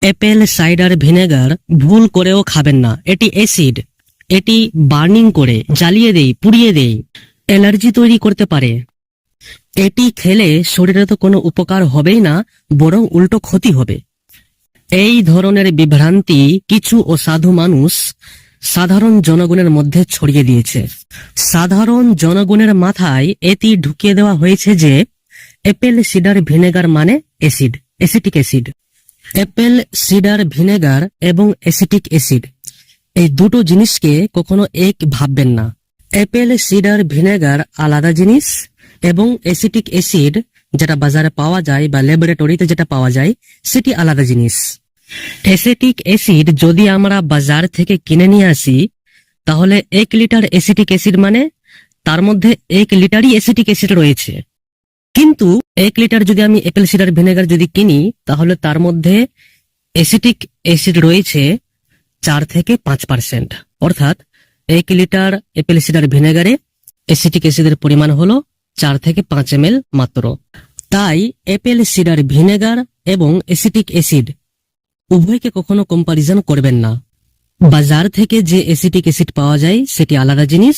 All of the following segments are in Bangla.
অ্যাপেল সাইডার ভিনেগার ভুল করেও খাবেন না। এটি অ্যাসিড। এটি বার্নিং করে, জ্বালিয়ে দেয়, পুড়িয়ে দেয়, অ্যালার্জি তৈরি করতে পারে। এটি খেলে শরীরে তো কোনো উপকার হবেই না, বরং উল্টো ক্ষতি হবে। এই ধরনের বিভ্রান্তি কিছু অসাধু মানুষ সাধারণ জনগণের মধ্যে ছড়িয়ে দিয়েছে। সাধারণ জনগণের মাথায় এটি ঢুকিয়ে দেওয়া হয়েছে যে অ্যাপেল সিডার ভিনেগার মানে acid, acetic acid. Apple cider vinegar এবং অ্যাসিটিক অ্যাসিড এই দুটো জিনিসকে কখনো এক ভাববেন না। অ্যাপেল সিডার ভিনেগার আলাদা জিনিস এবং অ্যাসিটিক অ্যাসিড যেটা বাজারে পাওয়া যায় বা ল্যাবরেটরিতে যেটা পাওয়া যায় সেটি আলাদা জিনিস। অ্যাসিটিক অ্যাসিড যদি আমরা বাজার থেকে কিনে নিয়ে আসি, তাহলে 1 লিটার অ্যাসিটিক অ্যাসিড মানে তার মধ্যে 1 লিটারই অ্যাসিটিক অ্যাসিড রয়েছে। কিন্তু 1 লিটার যদি আমি অ্যাপেল সিডার ভিনেগার যদি কিনি, তাহলে তার মধ্যে অ্যাসিটিক অ্যাসিড রয়েছে 4 থেকে 5%। অর্থাৎ 1 লিটার অ্যাপেল সিডার ভিনেগারে অ্যাসিটিক অ্যাসিডের পরিমাণ হলো 4 থেকে 5 ml মাত্র। তাই অ্যাপেল সিডার ভিনেগার এবং অ্যাসিটিক অ্যাসিড উভয়কে কখনো কম্পারিজন করবেন না। বাজার থেকে যে অ্যাসিটিক অ্যাসিড পাওয়া যায় সেটি আলাদা জিনিস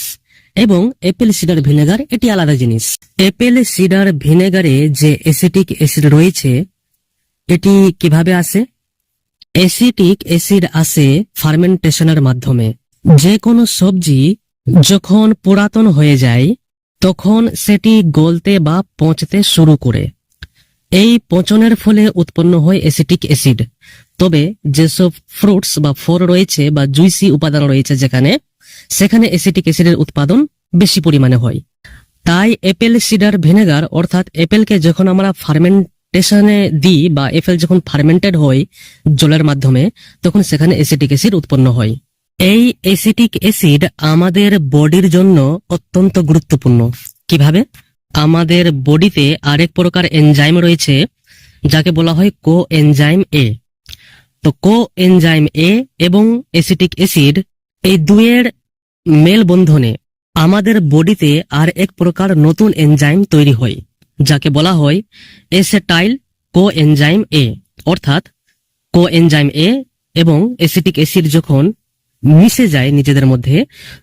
এবং অ্যাপেল সিডার ভিনেগার এটি আলাদা জিনিস। অ্যাপেল সিডার ভিনেগারে যে অ্যাসিটিক অ্যাসিড রয়েছে এটি কিভাবে আসে? অ্যাসিটিক অ্যাসিড আসে ফার্মেন্টেশনের মাধ্যমে। যে কোনো সবজি যখন পুরাতন হয়ে যায় তখন সেটি গলতে বা পচতে শুরু করে। এই পচনের ফলে উৎপন্ন হয় অ্যাসিটিক অ্যাসিড। তবে যেসব ফ্রুটস বা ফল রয়েছে বা জুইসি উপাদান রয়েছে সেখানে অ্যাসিটিক অ্যাসিডের উৎপাদন বেশি পরিমাণে হয়। তাই অ্যাপেল সিডার ভিনেগার অর্থাৎ অ্যাপেলকে যখন আমরা ফার্মেন্টেশনে দিই বা অ্যাপেল যখন ফার্মেন্টেড হয় জলের মাধ্যমে, তখন সেখানে অ্যাসিটিক অ্যাসিড উৎপন্ন হয়। এই অ্যাসিটিক অ্যাসিড আমাদের বডির জন্য অত্যন্ত গুরুত্বপূর্ণ। কিভাবে? আমাদের বডিতে আরেক প্রকার এনজাইম রয়েছে যাকে বলা হয় কো এনজাইম এ। তো কো এনজাইম এ এবং অ্যাসিটিক অ্যাসিড এই দুয়ের মেল বন্ধনে আমাদের বডিতে আর এক প্রকার নতুন এনজাইম তৈরি হয় যাকে বলা হয় এসেটাইল কো এনজাইম এ। অর্থাৎ কো এনজাইম এ এবং অ্যাসিটিক অ্যাসিড যখন মিশে যায় নিজেদের মধ্যে,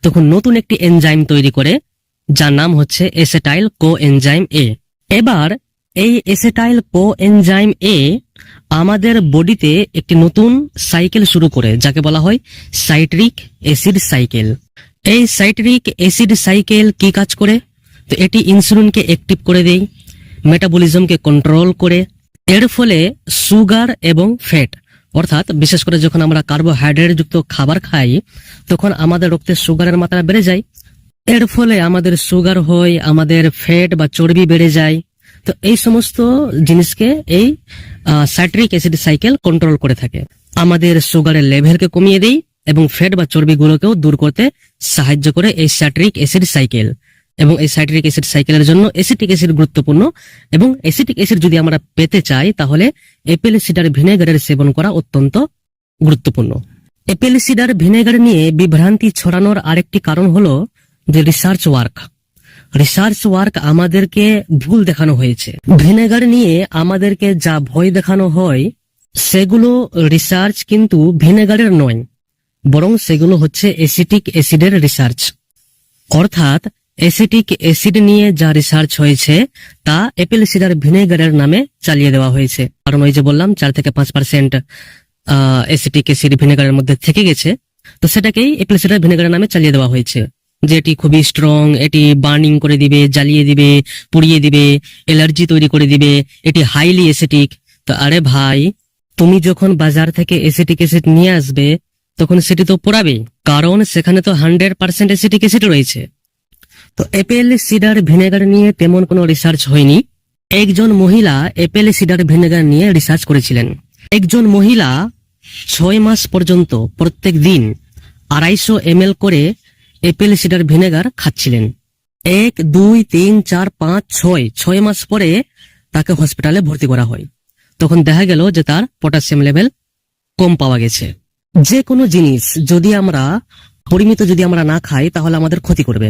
তখন নতুন একটি এনজাইম তৈরি করে যার নাম হচ্ছে এসেটাইল কো এনজাইম এ। এবার এই এসেটাইল কো এনজাইম এ আমাদের বডিতে একটি নতুন সাইকেল শুরু করে যাকে বলা হয় সাইট্রিক অ্যাসিড সাইকেল। এই সাইট্রিক অ্যাসিড সাইকেল কি কাজ করে? তো এটি ইনসুলিনকে অ্যাক্টিভ করে দেয়, মেটাবলিজমকে কন্ট্রোল করে। এর ফলে সুগার এবং ফ্যাট, অর্থাৎ বিশেষ করে যখন আমরা কার্বোহাইড্রেট যুক্ত খাবার খাই তখন আমাদের রক্তে সুগারের মাত্রা বেড়ে যায়। এর ফলে আমাদের সুগার হয়, আমাদের ফ্যাট বা চর্বি বেড়ে যায়। তো এই সমস্ত জিনিসকে এই সাইট্রিক অ্যাসিড সাইকেল কন্ট্রোল করে থাকে। আমাদের সুগারের লেভেলকে কমিয়ে দেয় এবং ফ্যাট বা চর্বিগুলোকেও দূর করতে সাহায্য করে এই সাইট্রিক অ্যাসিড সাইকেল। এবং এই সাইট্রিক অ্যাসিড সাইকেলের জন্য অ্যাসিটিক অ্যাসিড গুরুত্বপূর্ণ। এবং অ্যাসিটিক অ্যাসিড যদি আমরা পেতে চাই তাহলে অ্যাপেল সিডার ভিনেগারের সেবন করা অত্যন্ত গুরুত্বপূর্ণ। অ্যাপেল সিডার ভিনেগার নিয়ে বিভ্রান্তি ছড়ানোর আরেকটি কারণ হলো যে রিসার্চ ওয়ার্ক আমাদেরকে ভুল দেখানো হয়েছে। ভিনেগার নিয়ে আমাদেরকে যা ভয় দেখানো হয় সেগুলো রিসার্চ কিন্তু ভিনেগারের নয়, বরং সেগুলো হচ্ছে অ্যাসিটিক অ্যাসিডের রিসার্চ। অর্থাৎ অ্যাসিটিক অ্যাসিড নিয়ে যা রিসার্চ হয়েছে তা অ্যাপেল সিডার ভিনেগারের নামে চালিয়ে দেওয়া হয়েছে। কারণ ওই যে বললাম 4 থেকে 5% অ্যাসিটিক অ্যাসিড ভিনেগারের মধ্যে থেকে গেছে, তো সেটাকেই অ্যাপেল সিডার ভিনেগারের নামে চালিয়ে দেওয়া হয়েছে যে এটি খুবই স্ট্রং, এটি বার্নিং করে দিবে, জ্বালিয়ে দিবে, পুড়িয়ে দিবে, অ্যালার্জি তৈরি করে দিবে, এটি হাইলি অ্যাসিটিক। তো আরে ভাই, তুমি যখন বাজার থেকে অ্যাসিটিক অ্যাসিড নিয়ে আসবে তখন সেটি তো পোড়াবেই, কারণ সেখানে তো 100% অ্যাসিটিক অ্যাসিড রয়েছে। তো অ্যাপেল সিডার ভিনেগার নিয়ে তেমন কোনো রিসার্চ হয়নি। একজন মহিলা অ্যাপেল সিডার ভিনেগার নিয়ে রিসার্চ করেছিলেন। একজন মহিলা 6 মাস পর্যন্ত প্রত্যেক দিন 250 ml করে অ্যাপেল সিডার ভিনেগার খাচ্ছিলেন। 1, 2, 3, 4, 5, 6 মাস পরে তাকে হসপিটালে ভর্তি করা হয়। তখন দেখা গেল যে তার পটাশিয়াম লেভেল কম পাওয়া গেছে। যে কোনো জিনিস যদি আমরা পরিমিত যদি আমরা না খাই তাহলে আমাদের ক্ষতি করবে।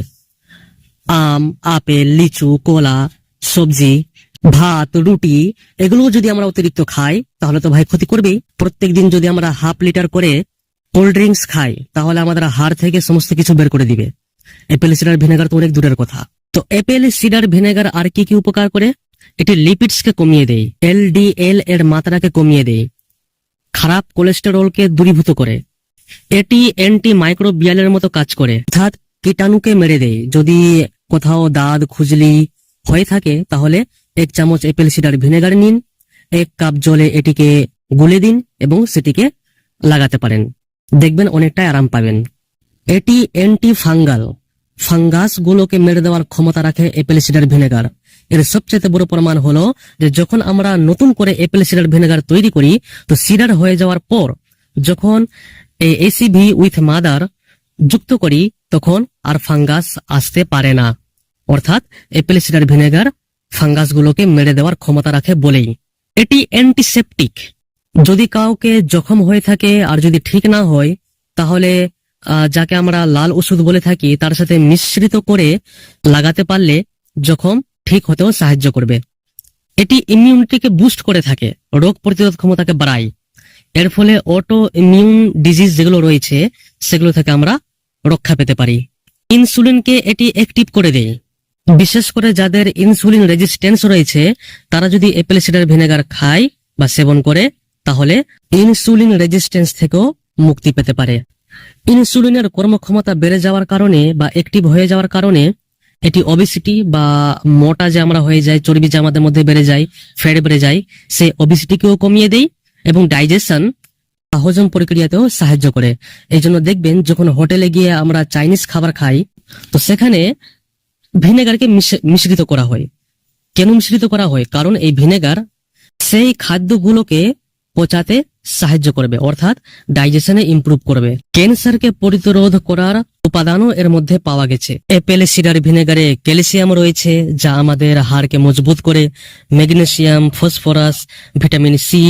আম, আপেল, লিচু, কলা, সবজি ভাত, রুটি এগুলো যদি আমরা অতিরিক্ত খাই তাহলে তো ভাই ক্ষতি করবেই। প্রত্যেকদিন যদি আমরা হাফ লিটার করে কোল্ড ড্রিঙ্কস খাই তাহলে আমাদের হাড় থেকে সমস্ত কিছু বের করে দিবে। অ্যাপেল সিডার ভিনেগার তো অনেক দূরের কথা। তো অ্যাপেল সিডার ভিনেগার আর কি কি উপকার করে? এটি লিপিডস কে কমিয়ে দেয়, এলডিএল এর মাত্রাকে কমিয়ে দেয়, খারাপ কোলেস্টেরলকে দূরীভূত করে, এটি অ্যান্টি মাইক্রোবিয়ালের মতো কাজ করে, অর্থাৎ কীটাণুকে মেরে দেয়। যদি কোথাও দাঁত খুজলি হয়ে থাকে তাহলে 1 চামচ অ্যাপেল সিডার ভিনেগার নিন, 1 কাপ জলে এটিকে গুলে দিন এবং সেটিকে লাগাতে পারেন, দেখবেন অনেকটাই আরাম পাবেন। এটি অ্যান্টি ফাঙ্গাল, ফাঙ্গাস গুলোকে মেরে দেওয়ার ক্ষমতা রাখে অ্যাপেল সিডার ভিনেগার। এর সবচেয়ে বড় প্রমাণ হলো যে যখন আমরা নতুন করে অ্যাপেল সিডার ভিনেগার তৈরি করি তো সিডার হয়ে যাওয়ার পর যখন এই এসিভি উইথ মাদার যুক্ত করি তখন আর ফাঙ্গাস আসতে পারে না। অর্থাৎ অ্যাপেল সিডার ভিনেগার ফাঙ্গাস গুলোকে মেরে দেওয়ার ক্ষমতা রাখে বলেই। এটি অ্যান্টিসেপটিক, যদি কাউকে জখম হয়ে থাকে আর যদি ঠিক না হয় তাহলে যাকে আমরা লাল ওষুধ বলে থাকি তার সাথে মিশ্রিত করে লাগাতে পারলে জখম ঠিক হতেও সাহায্য করবে। এটি ইমিউনিটিকে বুস্ট করে থাকে, রোগ প্রতিরোধ ক্ষমতাকে বাড়ায়। এর ফলে অটো ইমিউন ডিজিজ যেগুলো রয়েছে সেগুলো থেকে আমরা রক্ষা পেতে পারি। ইনসুলিনকে এটি অ্যাক্টিভ করে দেয়, বিশেষ করে যাদের ইনসুলিন রেজিস্ট্যান্স রয়েছে তারা যদি অ্যাপেল সিডার ভিনেগার খায় বা সেবন করে তাহলে ইনসুলিন রেজিস্ট্যান্স থেকেও মুক্তি পেতে পারে। ইনসুলিনের কর্মক্ষমতা বেড়ে যাওয়ার কারণে বা অ্যাক্টিভ হয়ে যাওয়ার কারণে এটি ওবেসিটি বা মোটা যে আমরা হয়ে যায়, চর্বি যে আমাদের মধ্যে বেড়ে যায়, ফ্যাট বেড়ে যায়, সেই ওবেসিটিকেও কমিয়ে দেয় এবং ডাইজেশন হজম প্রক্রিয়াতেও সাহায্য করে। এই জন্য দেখবেন যখন হোটেলে গিয়ে আমরা চাইনিজ খাবার খাই তো সেখানে ভিনেগারকে মিশ্রিত করা হয়। কেন মিশ্রিত করা হয়? কারণ এই ভিনেগার সেই খাদ্যগুলোকে পচাতে সাহায্য করবে, অর্থাৎ ডাইজেশনে ইমপ্রুভ করবে। ক্যান্সারকে প্রতিরোধ করার উপাদানও এর মধ্যে পাওয়া গেছে। অ্যাপেল সিডার ভিনেগারে ক্যালসিয়াম রয়েছে যা আমাদের হাড়কে মজবুত করে, ম্যাগনেসিয়াম, ফসফরাস, ভিটামিন সি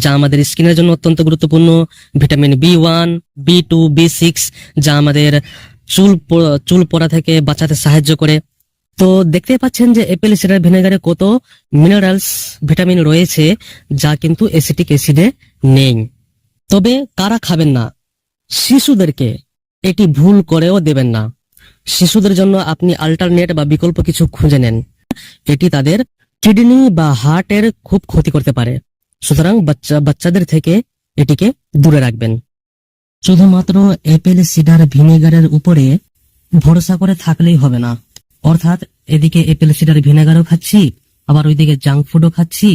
যা আমাদের স্কিনের জন্য অত্যন্ত গুরুত্বপূর্ণ, ভিটামিন B1, B2, B6 যা আমাদের চুল পড়া থেকে বাঁচাতে সাহায্য করে। তো দেখতে পাচ্ছেন যে অ্যাপেল সিডার ভিনেগারে কত মিনারেলস, ভিটামিন রয়েছে যা কিন্তু অ্যাসিটিক অ্যাসিডে নেই। তবে কারা খাবেন না? শিশুদেরকে এটি ভুল করেও দেবেন না। শিশুদের জন্য আপনি আল্টারনেট বা বিকল্প কিছু খুঁজে নেন, এটি তাদের কিডনি বা হার্টের খুব ক্ষতি করতে পারে। সুতরাং বাচ্চাদের থেকে এটিকে দূরে রাখবেন। শুধুমাত্র অ্যাপেল সিডার ভিনেগারের উপরে ভরসা করে থাকলেই হবে না, অর্থাৎ এদিকে অ্যাপেল সিডার ভিনেগারও খাচ্ছি আবার ওইদিকে জাঙ্ক ফুডও খাচ্ছি,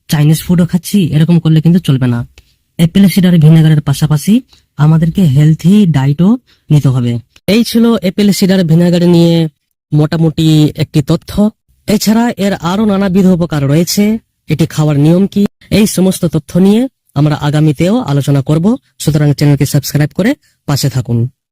চাইনিজ ফুডও খাচ্ছি, এরকম করলে কিন্তু চলবে না। অ্যাপেল সিডার ভিনেগারের পাশাপাশি আমাদেরকে হেলথি ডায়েটও নিতে হবে। এই ছিল অ্যাপেল সিডার ভিনেগার নিয়ে মোটামুটি একটি তথ্য। এছাড়া এর আরো নানাবিধ উপকার রয়েছে, এটি খাওয়ার নিয়ম কি, এই সমস্ত তথ্য নিয়ে আমরা আগামীতেও আলোচনা করব। সুতরাং চ্যানেলকে সাবস্ক্রাইব করে পাশে থাকুন।